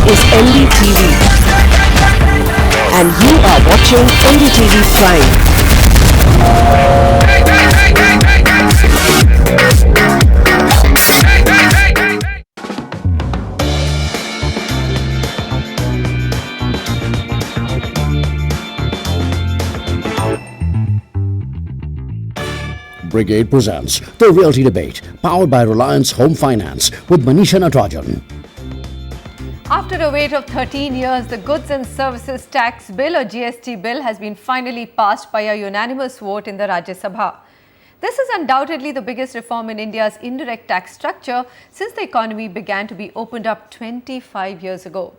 is NDTV and you are watching NDTV Prime. Brigade presents the Realty Debate, powered by Reliance Home Finance with Manisha Natarajan. After a wait of 13 years, the Goods and Services Tax Bill or GST bill has been finally passed by a unanimous vote in the Rajya Sabha. This is undoubtedly the biggest reform in India's indirect tax structure since the economy began to be opened up 25 years ago.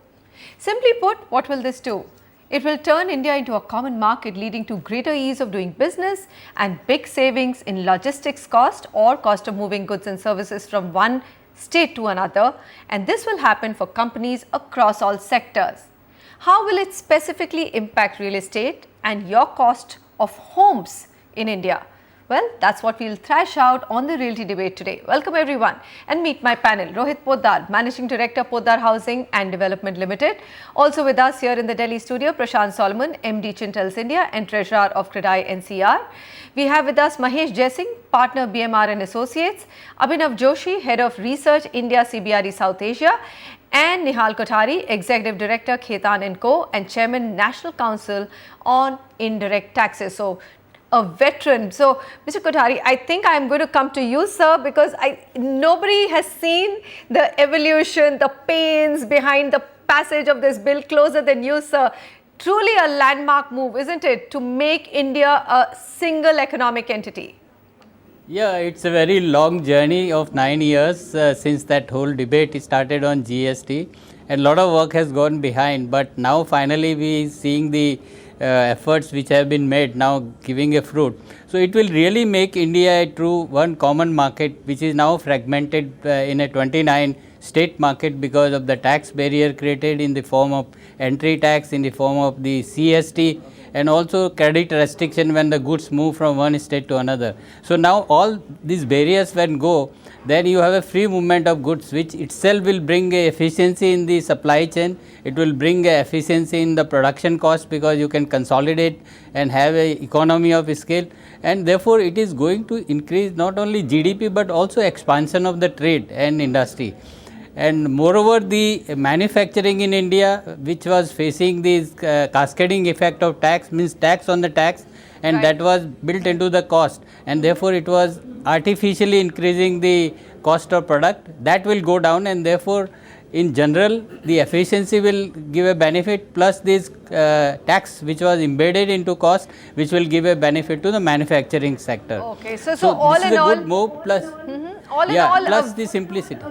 Simply put, what will this do? It will turn India into a common market, leading to greater ease of doing business and big savings in logistics cost or cost of moving goods and services from one state to another, and this will happen for companies across all sectors. How will it specifically impact real estate and your cost of homes in India? Well, that's what we'll thrash out on the Realty Debate today. Welcome everyone and meet my panel. Rohit Poddar, Managing Director, Poddar Housing and Development Limited. Also with us here in the Delhi studio, Prashant Solomon, MD Chintels India and Treasurer of Credai NCR. We have with us Mahesh Jaisingh, Partner BMR and Associates, Abhinav Joshi, Head of Research, India CBRE South Asia, and Nihal Kothari, Executive Director, Khetan & Co. and Chairman, National Council on Indirect Taxes. So, a veteran. So, Mr. Kothari, I think I'm going to come to you, sir, because nobody has seen the evolution, the pains behind the passage of this bill closer than you, sir. Truly a landmark move, isn't it, to make India a single economic entity? Yeah, it's a very long journey of 9 years since that whole debate started on GST, and a lot of work has gone behind, but now finally we seeing the efforts which have been made now giving a fruit. So it will really make India a true one common market, which is now fragmented in a 29 state market because of the tax barrier created in the form of entry tax, in the form of the CST, and also credit restriction when the goods move from one state to another. So now all these barriers when go, then you have a free movement of goods, which itself will bring a efficiency in the supply chain. It will bring a efficiency in the production cost because you can consolidate and have a economy of scale, and therefore it is going to increase not only GDP but also expansion of the trade and industry. And moreover, the manufacturing in India, which was facing this cascading effect of tax, means tax on the tax, and that was built into the cost, and therefore it was artificially increasing the cost of product. That will go down, and therefore in general the efficiency will give a benefit, plus this tax which was embedded into cost, which will give a benefit to the manufacturing sector. Okay, so all this in is a all, good move, plus all in all, plus the simplicity.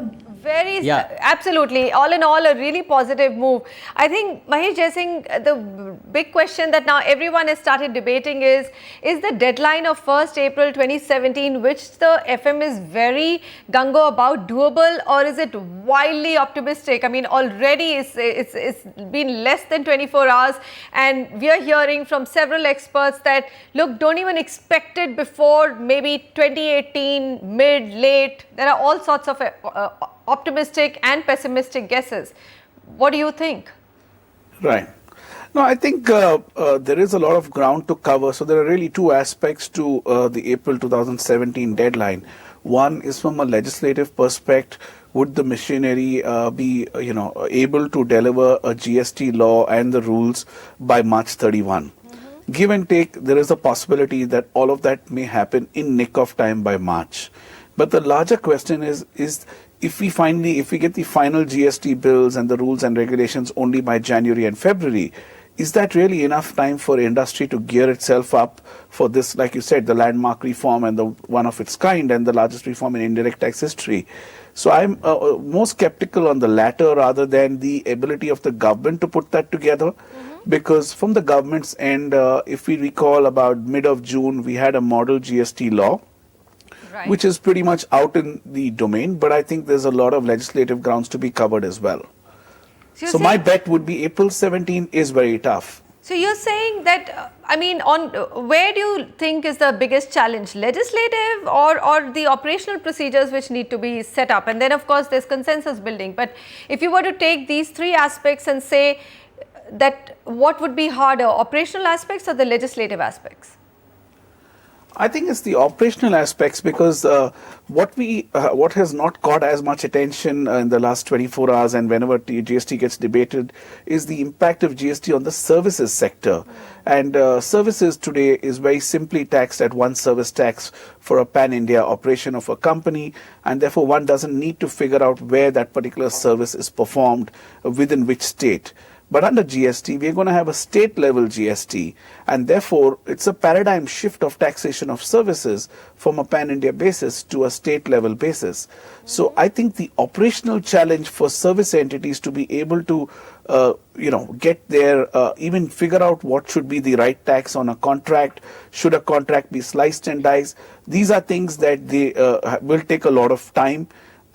Absolutely. All in all, a really positive move. I think, Mahesh Jaisingh, the big question that now everyone has started debating is the deadline of 1st April 2017, which the FM is very gung-ho about, doable, or is it wildly optimistic? I mean, already it's been less than 24 hours and we are hearing from several experts that, look, don't even expect it before maybe 2018, mid, late. There are all sorts of optimistic and pessimistic guesses. What do you think? Right. No, I think there is a lot of ground to cover. So there are really two aspects to the April 2017 deadline. One is from a legislative perspective. Would the machinery be, able to deliver a GST law and the rules by March 31? Give and take, there is a possibility that all of that may happen in nick of time by March. But the larger question is if we get the final GST bills and the rules and regulations only by January and February, is that really enough time for industry to gear itself up for this, like you said, the landmark reform and the one of its kind and the largest reform in indirect tax history? So I'm more skeptical on the latter rather than the ability of the government to put that together. Because from the government's end, if we recall about mid of June, we had a model GST law, which is pretty much out in the domain, but I think there's a lot of legislative grounds to be covered as well. So my bet would be April 17 is very tough. So you're saying that, where do you think is the biggest challenge, legislative or the operational procedures which need to be set up? And then of course there's consensus building. But if you were to take these three aspects and say that what would be harder, operational aspects or the legislative aspects? I think it's the operational aspects, because what has not caught as much attention in the last 24 hours and whenever GST gets debated is the impact of GST on the services sector. And services today is very simply taxed at one service tax for a pan-India operation of a company, and therefore one doesn't need to figure out where that particular service is performed within which state. But under GST, we're going to have a state level GST, and therefore it's a paradigm shift of taxation of services from a pan-India basis to a state level basis. So I think the operational challenge for service entities to be able to get there, even figure out what should be the right tax on a contract, should a contract be sliced and diced, these are things that they will take a lot of time.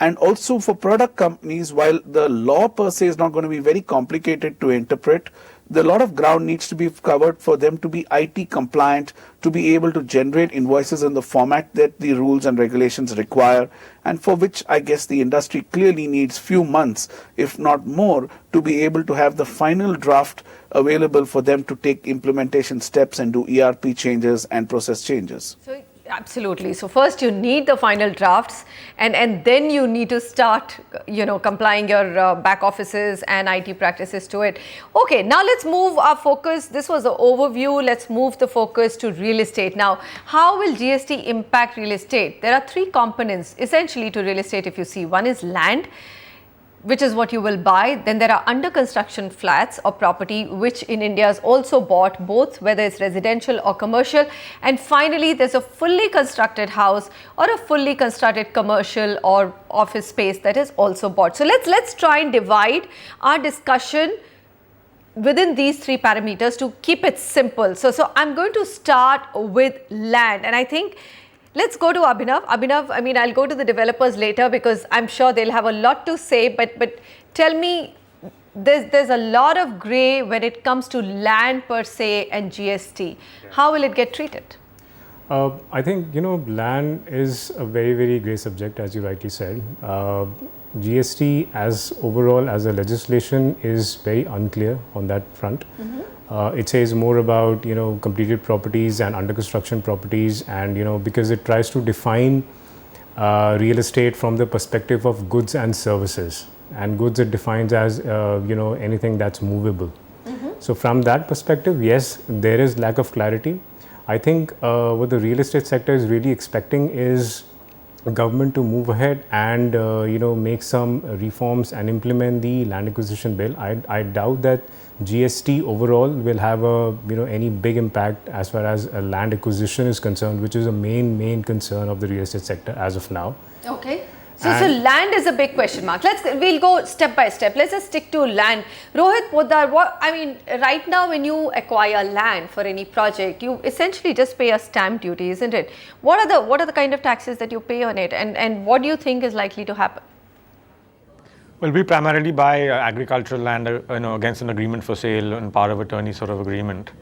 And also for product companies, while the law per se is not going to be very complicated to interpret, a lot of ground needs to be covered for them to be IT compliant, to be able to generate invoices in the format that the rules and regulations require, and for which I guess the industry clearly needs few months, if not more, to be able to have the final draft available for them to take implementation steps and do ERP changes and process changes. So absolutely. So first you need the final drafts, and then you need to start, complying your back offices and IT practices to it. Okay, now let's move our focus. This was the overview. Let's move the focus to real estate. Now, how will GST impact real estate? There are three components essentially to real estate if you see. One is land, which is what you will buy. Then there are under construction flats or property, which in India is also bought, both whether it's residential or commercial. And finally, there's a fully constructed house or a fully constructed commercial or office space that is also bought. So let's try and divide our discussion within these three parameters to keep it simple. So I'm going to start with land, and I think let's go to Abhinav. Abhinav, I'll go to the developers later because I'm sure they'll have a lot to say, but tell me, there's a lot of gray when it comes to land per se and GST. How will it get treated? I think, land is a very, very grey subject, as you rightly said. GST as overall as a legislation is very unclear on that front. It says more about completed properties and under construction properties, and because it tries to define real estate from the perspective of goods and services, and goods it defines as anything that's movable. So from that perspective, yes, there is lack of clarity. I think what the real estate sector is really expecting is government to move ahead and make some reforms and implement the land acquisition bill. I doubt that GST overall will have any big impact as far as land acquisition is concerned, which is a main concern of the real estate sector as of now. Okay. So land is a big question mark. We'll go step by step. Let's just stick to land. Rohit Poddar, right now when you acquire land for any project, you essentially just pay a stamp duty, isn't it? What are the kind of taxes that you pay on it, and what do you think is likely to happen? Well, we primarily buy agricultural land, against an agreement for sale and power of attorney sort of agreement.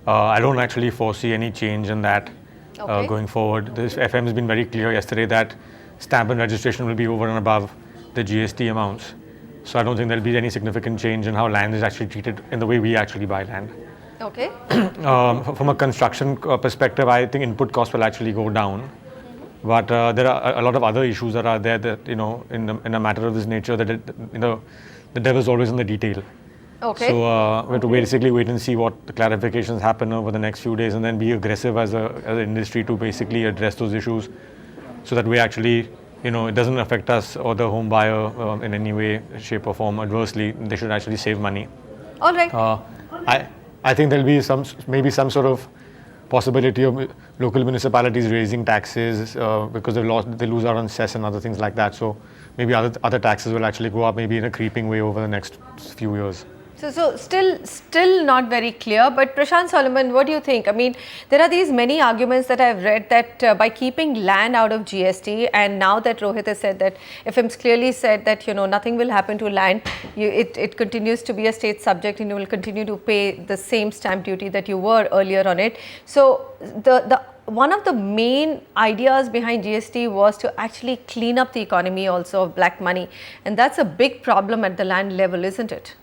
I don't actually foresee any change in that going forward. This FM has been very clear yesterday that stamp and registration will be over and above the GST amounts. So I don't think there'll be any significant change in how land is actually treated in the way we actually buy land. Okay. From a construction perspective, I think input costs will actually go down. But there are a lot of other issues that are there that, in a matter of this nature, that the devil's always in the detail. Okay. So we have to basically wait and see what the clarifications happen over the next few days, and then be aggressive as an industry to basically address those issues, so that we actually, it doesn't affect us or the home buyer in any way, shape or form adversely. They should actually save money. All right. I think there'll be maybe some sort of possibility of local municipalities raising taxes because they lose out on cess and other things like that. So maybe other taxes will actually go up, maybe in a creeping way over the next few years. So still not very clear. But Prashant Solomon, what do you think? I mean, there are these many arguments that I've read that by keeping land out of GST, and now that Rohit has said that, FM's clearly said that, you know, nothing will happen to land. It continues to be a state subject, and you will continue to pay the same stamp duty that you were earlier on it. So the one of the main ideas behind GST was to actually clean up the economy also of black money, and that's a big problem at the land level, isn't it?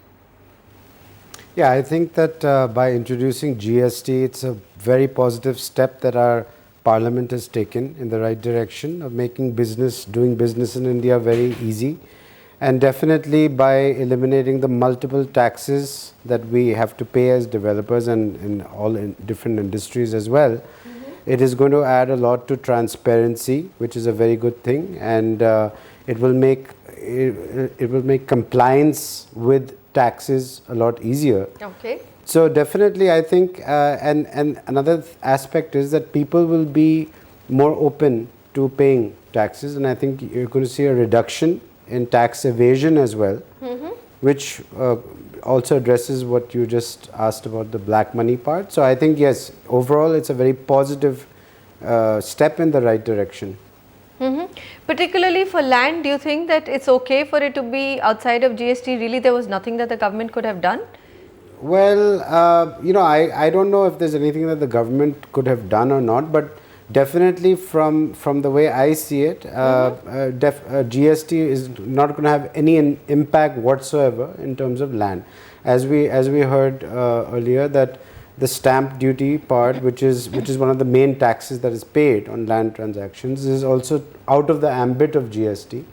Yeah, I think that by introducing GST, it's a very positive step that our Parliament has taken in the right direction of making doing business in India very easy. And definitely by eliminating the multiple taxes that we have to pay as developers and in different industries as well, it is going to add a lot to transparency, which is a very good thing, and it will make compliance with taxes a lot easier. Okay. So definitely, I think, and another aspect is that people will be more open to paying taxes, and I think you're going to see a reduction in tax evasion as well, which also addresses what you just asked about the black money part. So I think, yes, overall it's a very positive step in the right direction. Particularly for land, do you think that it's okay for it to be outside of GST? Really, there was nothing that the government could have done? Well, you know, I don't know if there's anything that the government could have done or not, but definitely from the way I see it, GST is not going to have any impact whatsoever in terms of land. As we heard earlier, that the stamp duty part, which is one of the main taxes that is paid on land transactions, is also out of the ambit of GST,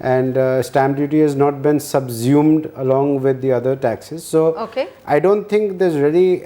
and stamp duty has not been subsumed along with the other taxes. So I don't think there's really,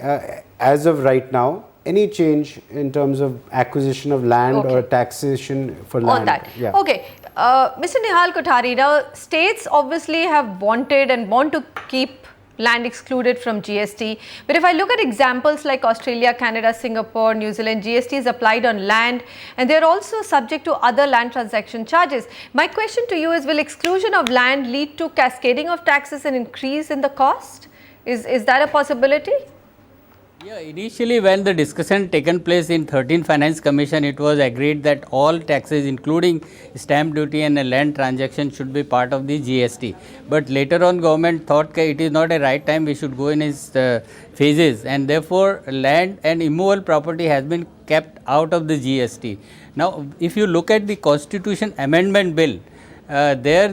as of right now, any change in terms of acquisition of land or taxation for land. On that. Yeah. Okay. Mr. Nihal Kothari, now states obviously have wanted and want to keep land excluded from GST. But if I look at examples like Australia, Canada, Singapore, New Zealand, GST is applied on land, and they're also subject to other land transaction charges. My question to you is, will exclusion of land lead to cascading of taxes and increase in the cost? Is that a possibility? Yeah, initially when the discussion taken place in 13th Finance Commission, it was agreed that all taxes including stamp duty and a land transaction should be part of the GST. But later on government thought that it is not a right time, we should go in its phases, and therefore land and immovable property has been kept out of the GST. Now if you look at the Constitution Amendment Bill, there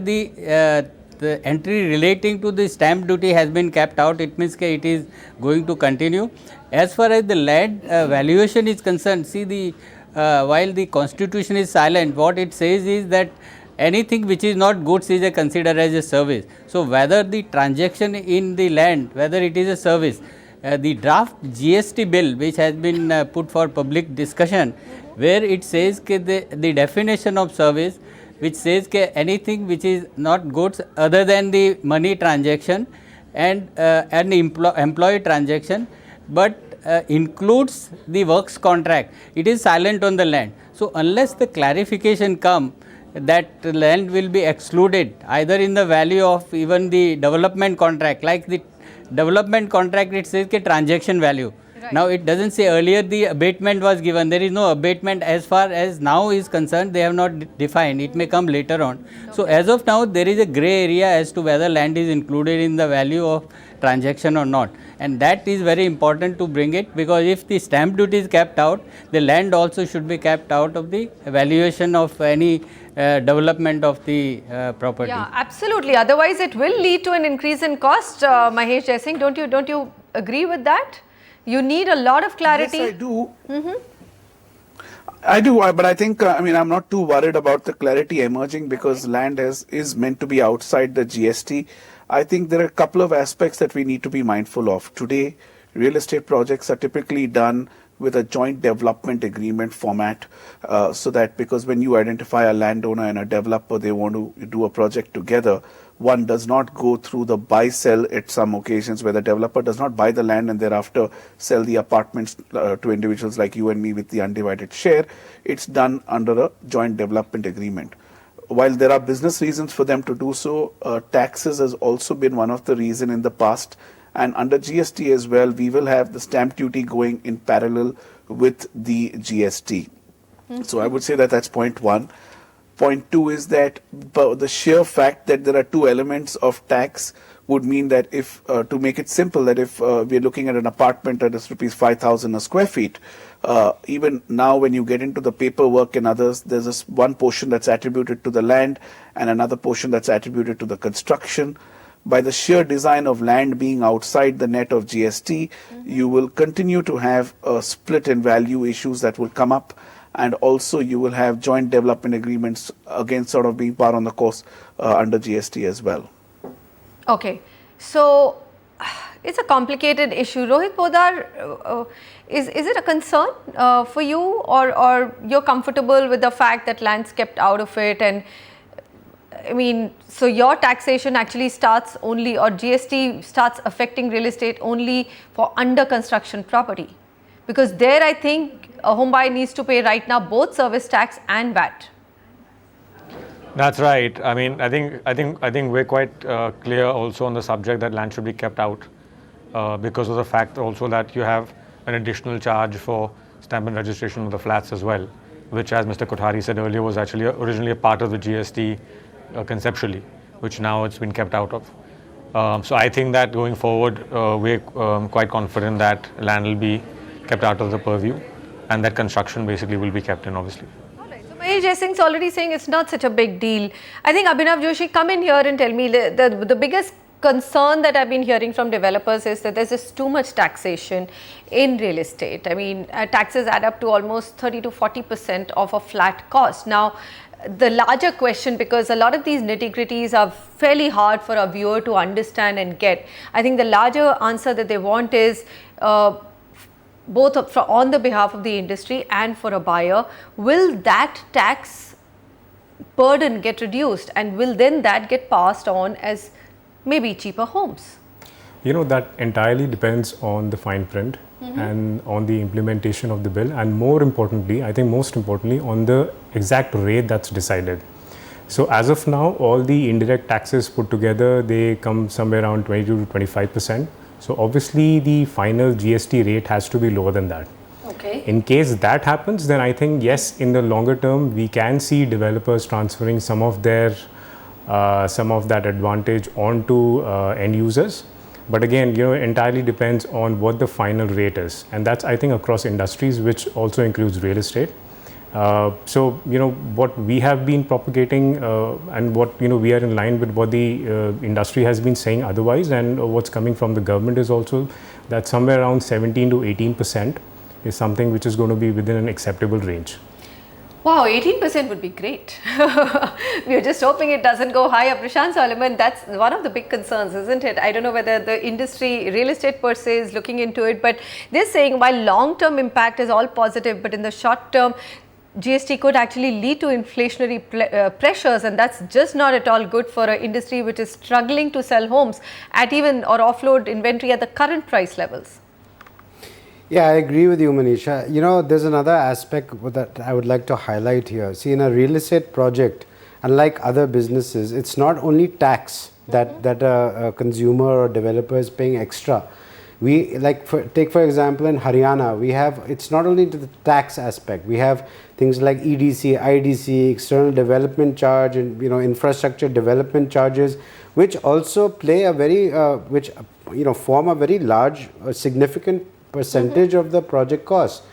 the entry relating to the stamp duty has been kept out. It means that it is going to continue. As far as the land valuation is concerned, see, while the Constitution is silent, what it says is that anything which is not goods is considered as a service. So whether the transaction in the land, whether it is a service, the draft GST bill which has been put for public discussion, where it says that the definition of service, which says that anything which is not goods other than the money transaction and an employee transaction, but includes the works contract, it is silent on the land. So unless the clarification come that land will be excluded either in the value of even the development contract, like the development contract it says that transaction value. Now it doesn't say earlier the abatement was given. There is no abatement as far as now is concerned. They have not defined. It may come later on. So as of now, there is a grey area as to whether land is included in the value of transaction or not. And that is very important to bring it, because if the stamp duty is kept out, the land also should be kept out of the valuation of any development of the property. Yeah, absolutely. Otherwise, it will lead to an increase in cost. Mahesh Jaisingh, don't you agree with that? You need a lot of clarity. Yes, I do. I do, but I think, I'm not too worried about the clarity emerging, because land is meant to be outside the GST. I think there are a couple of aspects that we need to be mindful of. Today, real estate projects are typically done with a joint development agreement format, so that because when you identify a landowner and a developer, they want to do a project together, one does not go through the buy-sell at some occasions, where the developer does not buy the land and thereafter sell the apartments to individuals like you and me with the undivided share. It's done under a joint development agreement. While there are business reasons for them to do so, taxes has also been one of the reasons in the past. And under GST as well, we will have the stamp duty going in parallel with the GST. So I would say that that's point one. Point two is that the sheer fact that there are two elements of tax would mean that if, to make it simple, that if we're looking at an apartment that is rupees 5,000 a square feet, even now when you get into the paperwork and others, there's this one portion that's attributed to the land and another portion that's attributed to the construction. By the sheer design of land being outside the net of GST, you will continue to have a split in value issues that will come up. And also you will have joint development agreements again sort of being par on the course under GST as well. Okay, so it's a complicated issue. Rohit Podar, is it a concern for you, or you're comfortable with the fact that land's kept out of it? And I mean, so your taxation actually starts only, or GST starts affecting real estate only for under construction property? Because there I think a home buyer needs to pay right now both service tax and VAT. That's right. I mean, I think we're quite clear also on the subject that land should be kept out because of the fact also that you have an additional charge for stamp and registration of the flats as well, which, as Mr. Kothari said earlier, was actually originally a part of the GST conceptually, which now it's been kept out of. So I think that going forward, we're quite confident that land will be kept out of the purview, and that construction basically will be kept in, obviously. Alright, so Mahesh Jaising's already saying it's not such a big deal. I think Abhinav Joshi, come in here and tell me the biggest concern that I've been hearing from developers is that there's just too much taxation in real estate. I mean, taxes add up to almost 30 to 40% of a flat cost. Now, the larger question, because a lot of these nitty-gritties are fairly hard for a viewer to understand and get, I think the larger answer that they want is both on the behalf of the industry and for a buyer, will that tax burden get reduced, and will then that get passed on as maybe cheaper homes? You know, that entirely depends on the fine print and on the implementation of the bill, and more importantly, I think most importantly, on the exact rate that's decided. So as of now, all the indirect taxes put together, they come somewhere around 22 to 25%. So obviously the final GST rate has to be lower than that. Okay. In case that happens, then I think yes, in the longer term, we can see developers transferring some of their some of that advantage onto end users. But again, you know, entirely depends on what the final rate is, and that's, I think, across industries, which also includes real estate. So, you know, what we have been propagating and what, you know, we are in line with what the industry has been saying otherwise, and what's coming from the government is also that somewhere around 17 to 18% is something which is going to be within an acceptable range. Wow, 18% would be great. We are just hoping it doesn't go higher. Prashant Solomon, that's one of the big concerns, isn't it? I don't know whether the industry, real estate per se, is looking into it, but they're saying while long-term impact is all positive, but in the short term, GST could actually lead to inflationary pressures, and that's just not at all good for an industry which is struggling to sell homes at even or offload inventory at the current price levels. Yeah, I agree with you, Manisha. You know, there's another aspect that I would like to highlight here. See, in a real estate project, unlike other businesses, it's not only tax that a consumer or developer is paying extra. We take for example in Haryana, we have, it's not only the tax aspect, we have things like EDC, IDC, external development charge, and, you know, infrastructure development charges, which also play a very, which, you know, form a very large, significant percentage of the project cost.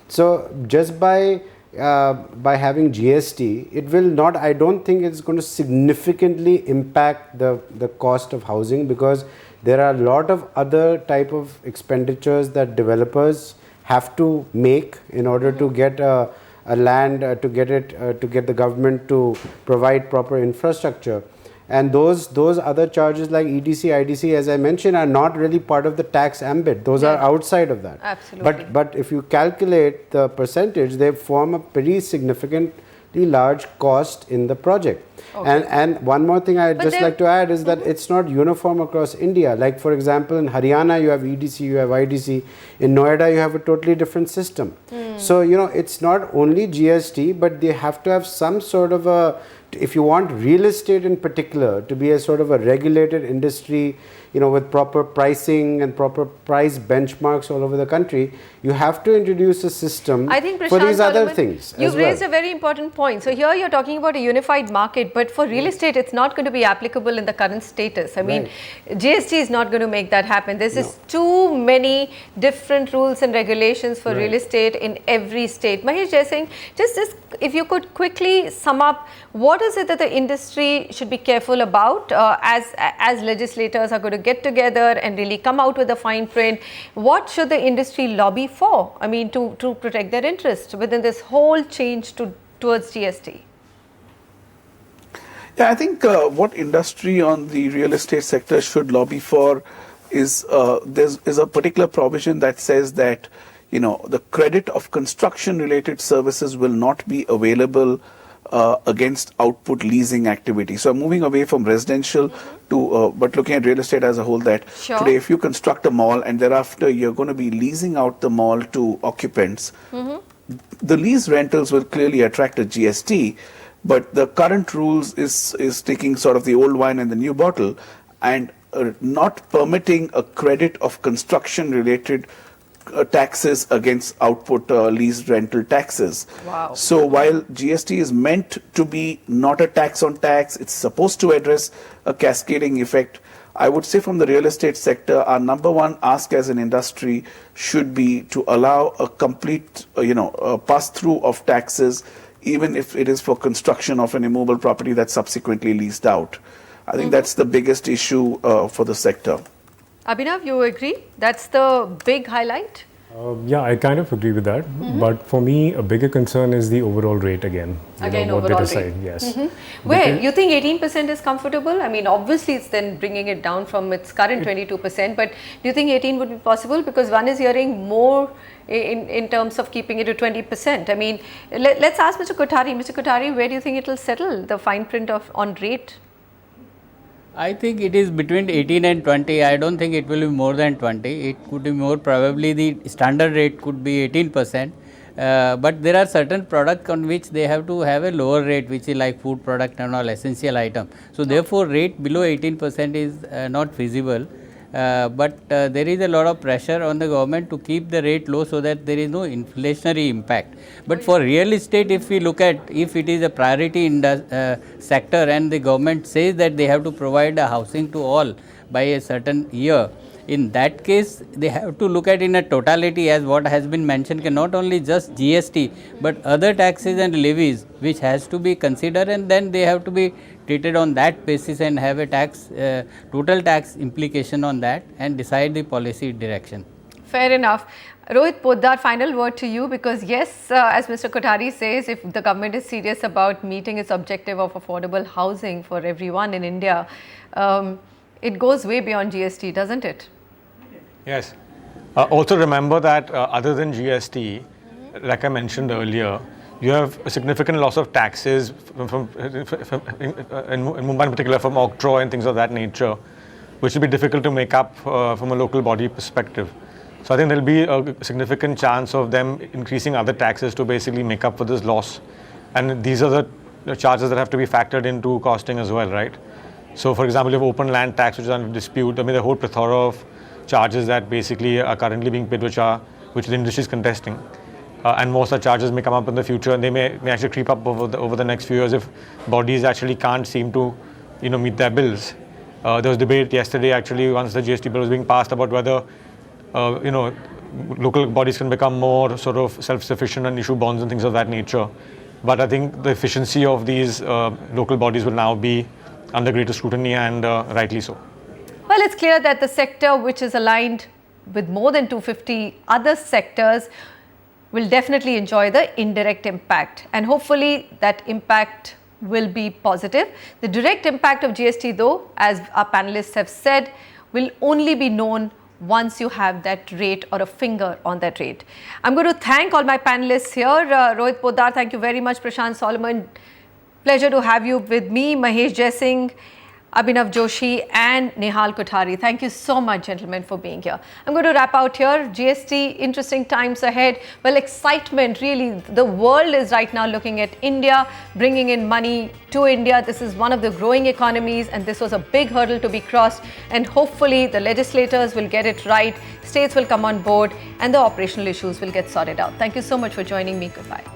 So just by having GST, it will not, I don't think it's going to significantly impact the cost of housing, because there are a lot of other type of expenditures that developers have to make in order to get a land, to get the government to provide proper infrastructure. And those other charges like EDC, IDC, as I mentioned, are not really part of the tax ambit. Those are outside of that. Absolutely. But if you calculate the percentage, they form a pretty significantly large cost in the project. Okay. And one more thing I'd just like to add is that it's not uniform across India. Like, for example, in Haryana you have EDC, you have IDC. In Noida you have a totally different system. So, you know, it's not only GST, but they have to have some sort of a if you want real estate in particular to be a sort of a regulated industry, with proper pricing and proper price benchmarks all over the country, you have to introduce a system I think, for these Prashant other Solomon, things. You've as well. raised a very important point. So here you're talking about a unified market, but for real estate, it's not going to be applicable in the current status. I mean, GST is not going to make that happen. There's just too many different rules and regulations for real estate in every state. Mahesh Jaising, just if you could quickly sum up, what is it that the industry should be careful about as legislators are going to get together and really come out with a fine print? What should the industry lobby for? I mean, to protect their interests within this whole change towards GST? Yeah, I think what industry on the real estate sector should lobby for is there's a particular provision that says that the credit of construction related services will not be available against output leasing activity. So I'm moving away from residential to but looking at real estate as a whole, that today if you construct a mall and thereafter you're going to be leasing out the mall to occupants, the lease rentals will clearly attract a GST, but the current rules is taking sort of the old wine and the new bottle and not permitting a credit of construction related taxes against output lease rental taxes. Wow. So while GST is meant to be not a tax on tax, it's supposed to address a cascading effect. I would say from the real estate sector, our number one ask as an industry should be to allow a complete, pass through of taxes, even if it is for construction of an immobile property that's subsequently leased out. I think that's the biggest issue for the sector. Abhinav, you agree? That's the big highlight? Yeah, I kind of agree with that. But for me, a bigger concern is the overall rate again. What they decide, yes. Where? You think 18% is comfortable? I mean, obviously it's then bringing it down from its current 22%, but do you think 18 would be possible? Because one is hearing more in terms of keeping it to 20%. I mean, let's ask Mr. Kothari. Mr. Kothari, where do you think it will settle, the fine print on rate? I think it is between 18 and 20. I don't think it will be more than 20. It could be more, probably the standard rate could be 18%. But there are certain products on which they have to have a lower rate, which is like food product and all essential item. So therefore, rate below 18% is not feasible. But there is a lot of pressure on the government to keep the rate low so that there is no inflationary impact. But for real estate, if we look at, if it is a priority sector and the government says that they have to provide a housing to all by a certain year, in that case they have to look at in a totality, as what has been mentioned, not only just GST but other taxes and levies which has to be considered, and then they have to be treated on that basis and have a tax total tax implication on that and decide the policy direction. Fair enough. Rohit Poddar, final word to you, because yes, as Mr. Kothari says, if the government is serious about meeting its objective of affordable housing for everyone in India, it goes way beyond GST, doesn't it? Yes. Also remember that other than GST, like I mentioned earlier, you have a significant loss of taxes in Mumbai in particular, from octroi and things of that nature, which will be difficult to make up from a local body perspective. So I think there will be a significant chance of them increasing other taxes to basically make up for this loss. And these are the charges that have to be factored into costing as well, right? So for example, you have open land tax, which is under dispute. I mean, the whole plethora of charges that basically are currently being paid, which the industry is contesting. And most such charges may come up in the future, and they may actually creep up over the next few years if bodies actually can't seem to meet their bills. There was debate yesterday actually, once the GST bill was being passed, about whether local bodies can become more sort of self-sufficient and issue bonds and things of that nature. But I think the efficiency of these local bodies will now be under greater scrutiny, and rightly so. Well, it's clear that the sector which is aligned with more than 250 other sectors will definitely enjoy the indirect impact, and hopefully that impact will be positive. The direct impact of GST, though, as our panelists have said, will only be known once you have that rate or a finger on that rate. I'm going to thank all my panelists here. Rohit Poddar, thank you very much. Prashant Solomon, pleasure to have you with me. Mahesh Jaising, Abhinav Joshi and Nihal Kothari. Thank you so much, gentlemen, for being here. I'm going to wrap out here. GST, interesting times ahead. Well, excitement, really. The world is right now looking at India, bringing in money to India. This is one of the growing economies, and this was a big hurdle to be crossed. And hopefully, the legislators will get it right, states will come on board, and the operational issues will get sorted out. Thank you so much for joining me. Goodbye.